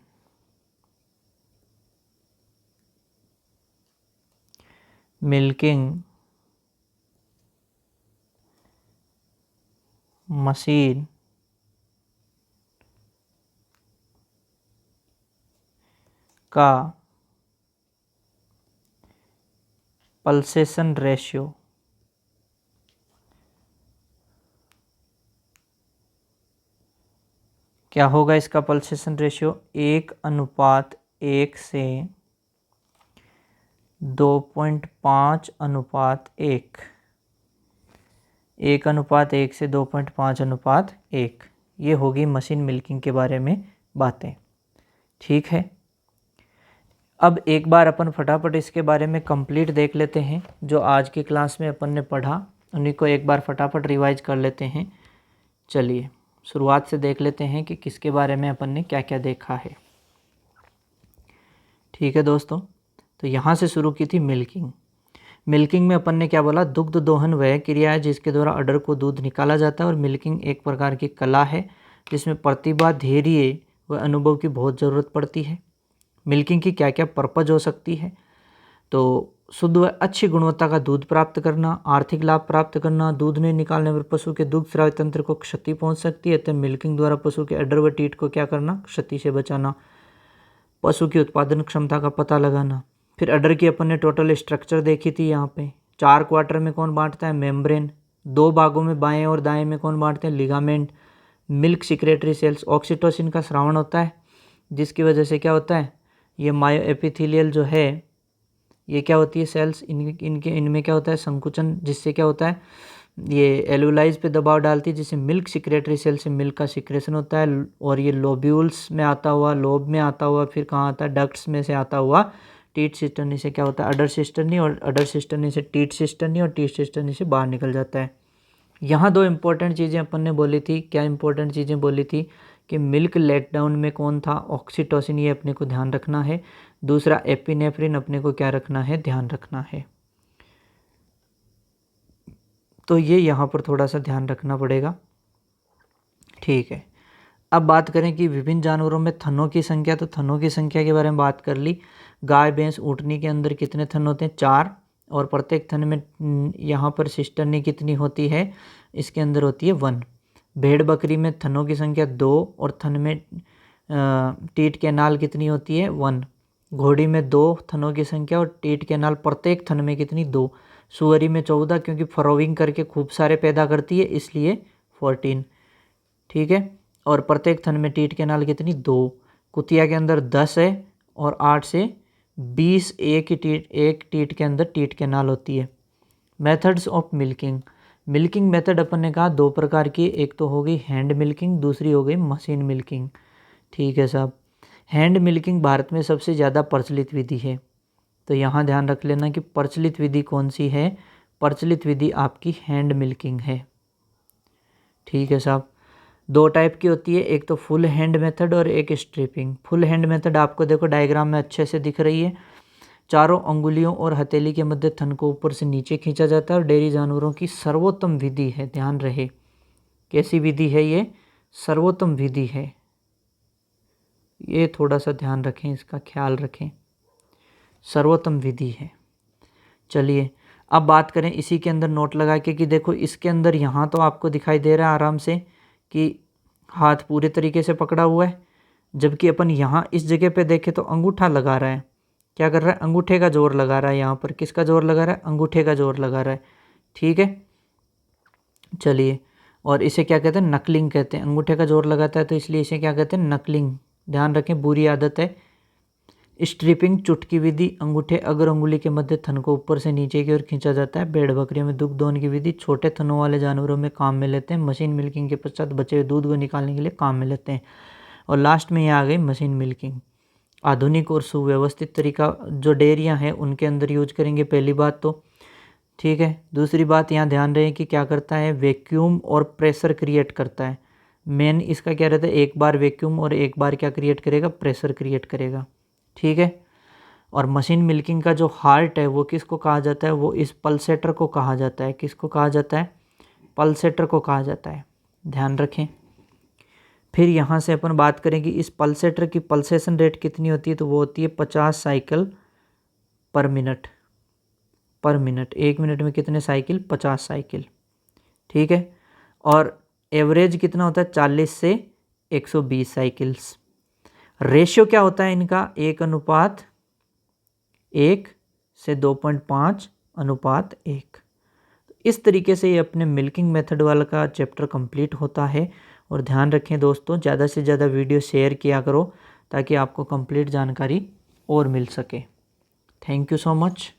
मिल्किंग मशीन का पल्सेशन रेशियो, क्या होगा इसका पल्सेशन रेशियो? 1:1 से 2.5:1, 1:1 से 2.5:1। ये होगी मशीन मिल्किंग के बारे में बातें। ठीक है, अब एक बार अपन फटाफट इसके बारे में कंप्लीट देख लेते हैं। जो आज की क्लास में अपन ने पढ़ा उन्हीं को एक बार फटाफट रिवाइज कर लेते हैं। चलिए शुरुआत से देख लेते हैं कि किसके बारे में अपन ने क्या क्या देखा है। ठीक है दोस्तों, तो यहाँ से शुरू की थी मिल्किंग। मिल्किंग में अपन ने क्या बोला? दुग्ध दोहन वह क्रिया है जिसके द्वारा अडर को दूध निकाला जाता है, और मिल्किंग एक प्रकार की कला है जिसमें प्रतिभा, धैर्य व अनुभव की बहुत ज़रूरत पड़ती है। मिल्किंग की क्या क्या पर्पज हो सकती है? तो शुद्ध व अच्छी गुणवत्ता का दूध प्राप्त करना, आर्थिक लाभ प्राप्त करना, दूध नहीं निकालने पर पशु के दुग्ध स्राव तंत्र को क्षति पहुंच सकती है, तो मिल्किंग द्वारा पशु के अडर व टीट को क्या करना? क्षति से बचाना, पशु की उत्पादन क्षमता का पता लगाना। फिर अडर की अपन ने टोटल स्ट्रक्चर देखी थी। यहाँ पे 4 क्वार्टर में कौन बांटता है? मेम्ब्रेन। 2 भागों में बाएं और दाएं में कौन बांटते हैं? Ligament. Milk secretory cells, oxytocin का स्रावण होता है जिसकी वजह से क्या होता है? ये मायो एपिथेलियल जो है, ये क्या होती है सेल्स, इनमें क्या होता है? संकुचन, जिससे क्या होता है? ये एल्वुलाइज पे दबाव डालती है, जिससे मिल्क सिक्रेटरी सेल से मिल्क का सिक्रेशन होता है। और ये लोब्यूल्स में आता हुआ, लोब में आता हुआ, फिर कहाँ आता है? डक्ट्स में से आता हुआ टीट सिस्टर्नी से क्या होता है? अडर सिस्टर्नी, और अडर सिस्टर्नी से टीट सिस्टर्नी, और टीट सिस्टर्नी से बाहर निकल जाता है। यहाँ 2 इंपॉर्टेंट चीज़ें अपन ने बोली थी। क्या इंपॉर्टेंट चीज़ें बोली थी? कि मिल्क लेटडाउन में कौन था? ऑक्सीटोसिन, ये अपने को ध्यान रखना है। दूसरा एपिनेफ्रिन अपने को क्या रखना है? ध्यान रखना है। तो ये यहाँ पर थोड़ा सा ध्यान रखना पड़ेगा। ठीक है, अब बात करें कि विभिन्न जानवरों में थनों की संख्या। तो थनों की संख्या के बारे में बात कर ली। गाय, भैंस, ऊँटनी के अंदर कितने थन होते हैं? 4। और प्रत्येक थन में यहाँ पर सिस्टर्नी कितनी होती है? इसके अंदर होती है 1। भेड़ बकरी में थनों की संख्या 2, और थन में टीट के नाल कितनी होती है? 1। घोड़ी में 2 थनों की संख्या, और टीट के नाल प्रत्येक थन में कितनी? 2। सुअरी में 14, क्योंकि फरोविंग करके खूब सारे पैदा करती है इसलिए 14। ठीक है, और प्रत्येक थन में टीट के नाल कितनी? 2। कुतिया के अंदर 10 है, और 8 से 20 एक टीट के अंदर टीट के नाल होती है। Methods of milking. Milking method अपन ने कहा 2 प्रकार की, एक तो हो गई हैंड मिल्किंग, दूसरी हो गई मशीन मिल्किंग। ठीक है साहब, हैंड मिल्किंग भारत में सबसे ज़्यादा प्रचलित विधि है। तो यहाँ ध्यान रख लेना कि प्रचलित विधि कौन सी है? प्रचलित विधि आपकी हैंड मिल्किंग है। ठीक है साहब, 2 टाइप की होती है, एक तो फुल हैंड मेथड और एक स्ट्रिपिंग। फुल हैंड मेथड आपको देखो डायग्राम में अच्छे से दिख रही है। चारों अंगुलियों और हथेली के मध्य थन को ऊपर से नीचे खींचा जाता है, और डेयरी जानवरों की सर्वोत्तम विधि है। ध्यान रहे, कैसी विधि है ये? सर्वोत्तम विधि है। ये थोड़ा सा ध्यान रखें, इसका ख्याल रखें, सर्वोत्तम विधि है। चलिए अब बात करें इसी के अंदर नोट लगा के कि देखो इसके अंदर यहाँ तो आपको दिखाई दे रहा है आराम से कि हाथ पूरे तरीके से पकड़ा हुआ है, जबकि अपन यहाँ इस जगह पे देखें तो अंगूठा लगा रहा है। क्या कर रहा है? अंगूठे का जोर लगा रहा है। यहाँ पर किसका जोर लगा रहा है? अंगूठे का जोर लगा रहा है। ठीक है, चलिए, और इसे क्या कहते हैं? नकलिंग कहते हैं। अंगूठे का जोर लगाता है तो इसलिए इसे क्या कहते हैं? नकलिंग। ध्यान रखें, बुरी आदत है। स्ट्रिपिंग, चुटकी विधि, अंगूठे अगर अंगुली के मध्य थन को ऊपर से नीचे की ओर खींचा जाता है। भेड़ बकरियों में दुग्ध दोहन की विधि छोटे थनों वाले जानवरों में काम में लेते हैं। मशीन मिल्किंग के पश्चात बचे हुए दूध को निकालने के लिए काम में लेते हैं। और लास्ट में ये आ गई मशीन मिल्किंग। आधुनिक और सुव्यवस्थित तरीका जो डेयरियाँ हैं उनके अंदर यूज करेंगे, पहली बात तो। ठीक है, दूसरी बात यहाँ ध्यान रहे कि क्या करता है? वैक्यूम और प्रेशर क्रिएट करता है। मेन इसका क्या रहता है? एक बार वैक्यूम और एक बार क्या क्रिएट करेगा? प्रेशर क्रिएट करेगा। ठीक है, और मशीन मिल्किंग का जो हार्ट है वो किसको कहा जाता है? वो इस पल्सेटर को कहा जाता है। किसको कहा जाता है? पल्सेटर को कहा जाता है। ध्यान रखें। फिर यहाँ से अपन बात करें कि इस पल्सेटर की पल्सेशन रेट कितनी होती है? तो वो होती है 50 साइकिल पर मिनट। पर मिनट, 1 मिनट में कितने साइकिल? 50 साइकिल। ठीक है, और एवरेज कितना होता है? 40 से 120 साइकिल्स। रेशियो क्या होता है इनका? 1:1 से 2.5 1:1। इस तरीके से ये अपने मिल्किंग मेथड वाला का चैप्टर कंप्लीट होता है। और ध्यान रखें दोस्तों, ज़्यादा से ज़्यादा वीडियो शेयर किया करो ताकि आपको कंप्लीट जानकारी और मिल सके। Thank you so much.